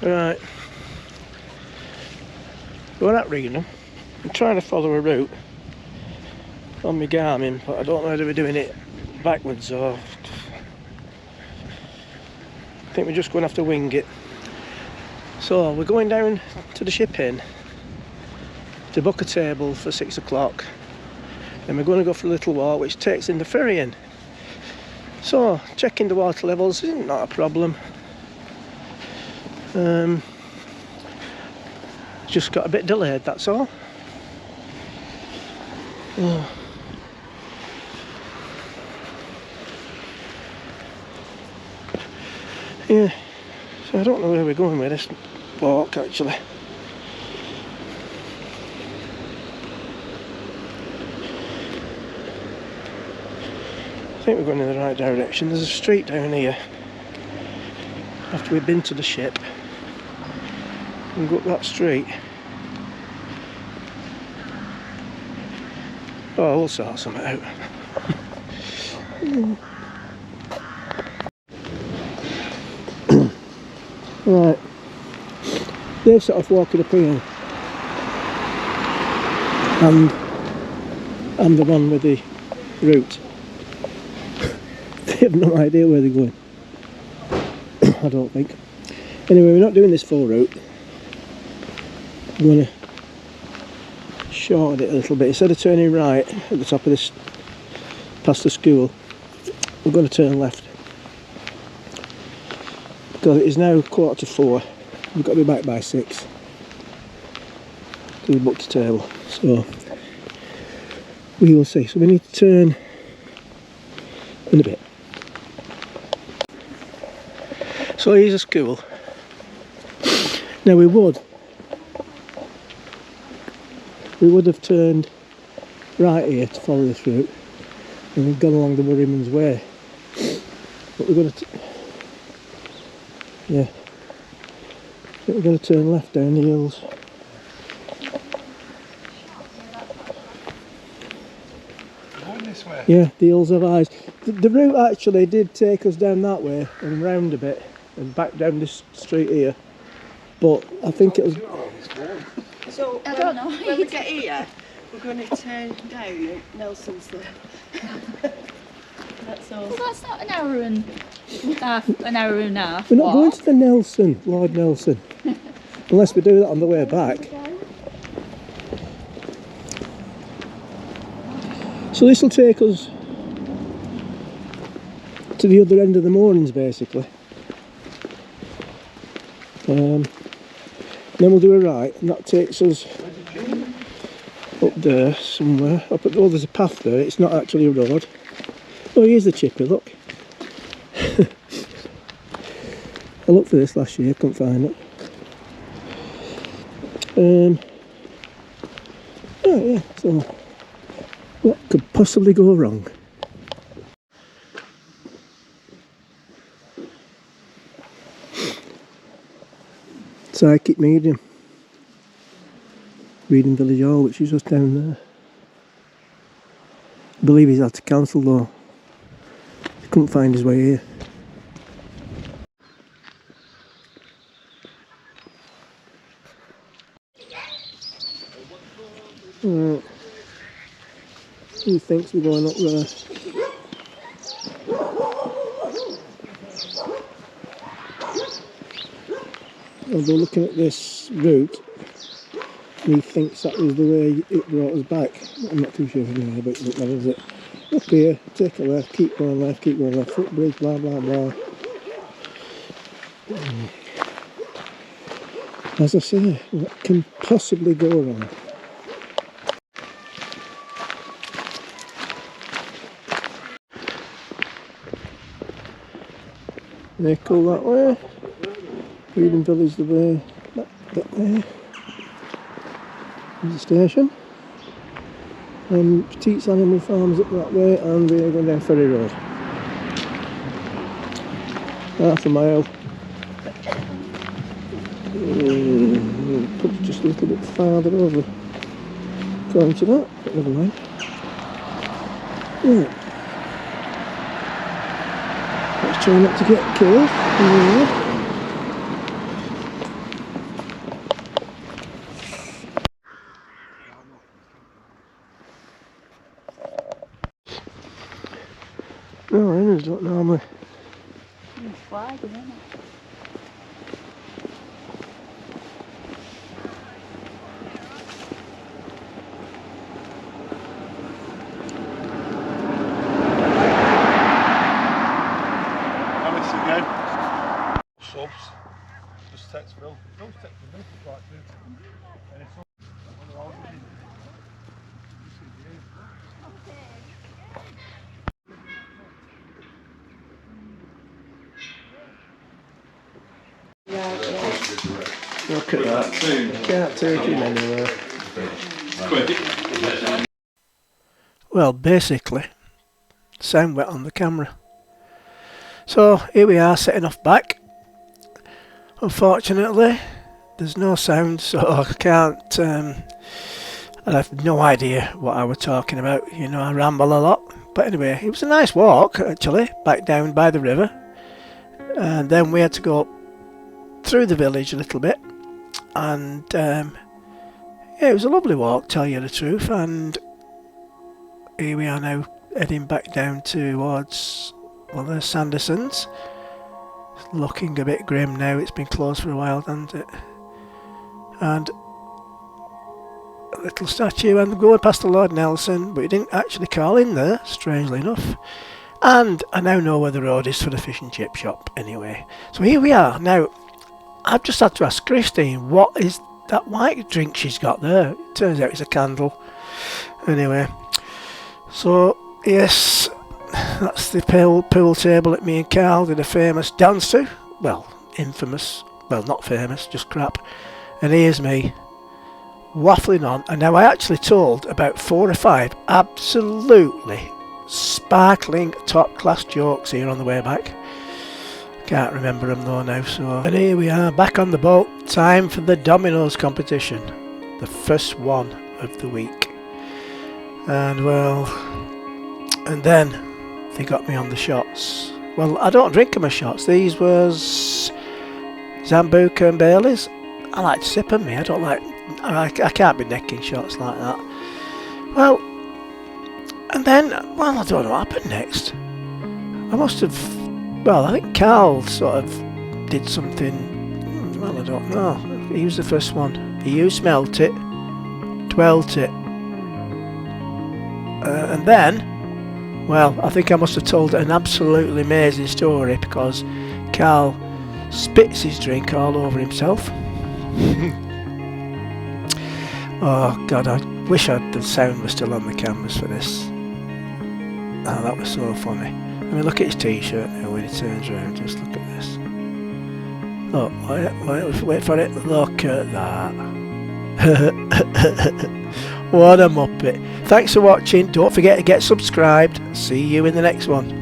Right. We're at Reedham. I'm trying to follow a route on my Garmin, but I don't know whether we're doing it backwards or... I think we're just going to have to wing it. So we're going down to the ship inn to book a table for 6 o'clock. And we're going to go for a little walk which takes in the ferry in. So checking the water levels isn't not a problem. Just got a bit delayed, that's all. Yeah, so I don't know where we're going with this walk actually. I think we're going in the right direction. There's a street down here after we've been to the ship and go up that street. Oh, we'll sort something out. Right, they're sort of walking up here and I'm the one with the route. They have no idea where they're going. I don't think. Anyway, we're not doing this full route. I'm going to shorten it a little bit. Instead of turning right at the top of this past the school, we're going to turn left. Because it is now 4:45. We've got to be back by 6. We booked a table. So we will see. So we need to turn in a bit. So here's a school. Now we would have turned right here to follow this route and we've gone along the Worryman's Way, but we're going to we're going to turn left down the hills. Going this way? Yeah, the hills of eyes. The route actually did take us down that way and round a bit and back down this street here, but I think it was... So I don't know. When we get here, we're going to turn down at Nelson's there. That's all. Well, that's not an hour and a half. We're not going to the Nelson, Lord Nelson, unless we do that on the way back. So this will take us to the other end of the moorings basically. Then we'll do a right and that takes us up there somewhere. Up at, oh, there's a path there, it's not actually a road. Oh, here's the chippy, look. I looked for this last year, couldn't find it. Oh yeah, so what could possibly go wrong? Psychic medium. Reedham Village Hall, which is just down there. I believe he's had to cancel though. He couldn't find his way here. Right. He thinks we're going up there. Although looking at this route, he thinks that was the way it brought us back. I'm not too sure anyway, but it matters it. Up here, take a left, keep going left, footbridge, blah blah blah. As I say, what can possibly go wrong? Nickel that way. Reedham Village the way, that way. There's the station. Petite's Animal Farms up that way, and we're going down Ferry Road. Half a mile. Probably just a little bit farther over going to that, but never mind. Right. Let's try not to get killed. No, inners don't normally. It's wide, isn't it? Alice again. Subs. Just text Phil. Don't text Phil. It's like 30. And it's all. Look at that. Can't take him anywhere. Well, basically, sound went on the camera. So here we are setting off back. Unfortunately, there's no sound, so I can't. I have no idea what I was talking about. You know, I ramble a lot. But anyway, it was a nice walk actually, back down by the river, and then we had to go through the village a little bit, and yeah, it was a lovely walk, tell you the truth. And here we are now heading back down towards, well, there's Sanderson's. It's looking a bit grim now, it's been closed for a while, hasn't it? And a little statue, and going past the Lord Nelson, but he didn't actually call in there, strangely enough. And I now know where the road is for the fish and chip shop anyway. So here we are. Now, I've just had to ask Christine, what is that white drink she's got there? It turns out it's a candle. Anyway, so yes, that's the pool table that me and Carl did a famous dance to. Well, infamous. Well, not famous, just crap. And here's me, waffling on. And now I actually told about 4 or 5 absolutely sparkling top class jokes here on the way back. Can't remember them though now. So, and here we are back on the boat. Time for the Dominoes competition, the first one of the week. And well, and then they got me on the shots. Well, I don't drink them as shots. These was Zambuca and Baileys. I like to sip them. I don't like. I can't be necking shots like that. Well, and then, well, I don't know what happened next. I must have. Well, I think Carl sort of did something. Well, I don't know. He was the first one. You smelt it, dwelt it, and then, well, I think I must have told an absolutely amazing story because Carl spits his drink all over himself. Oh God, I wish the sound was still on the cameras for this. Oh, that was so funny. I mean, look at his t-shirt now when he turns around. Just look at this. Oh, wait for it. Look at that. What a muppet. Thanks for watching. Don't forget to get subscribed. See you in the next one.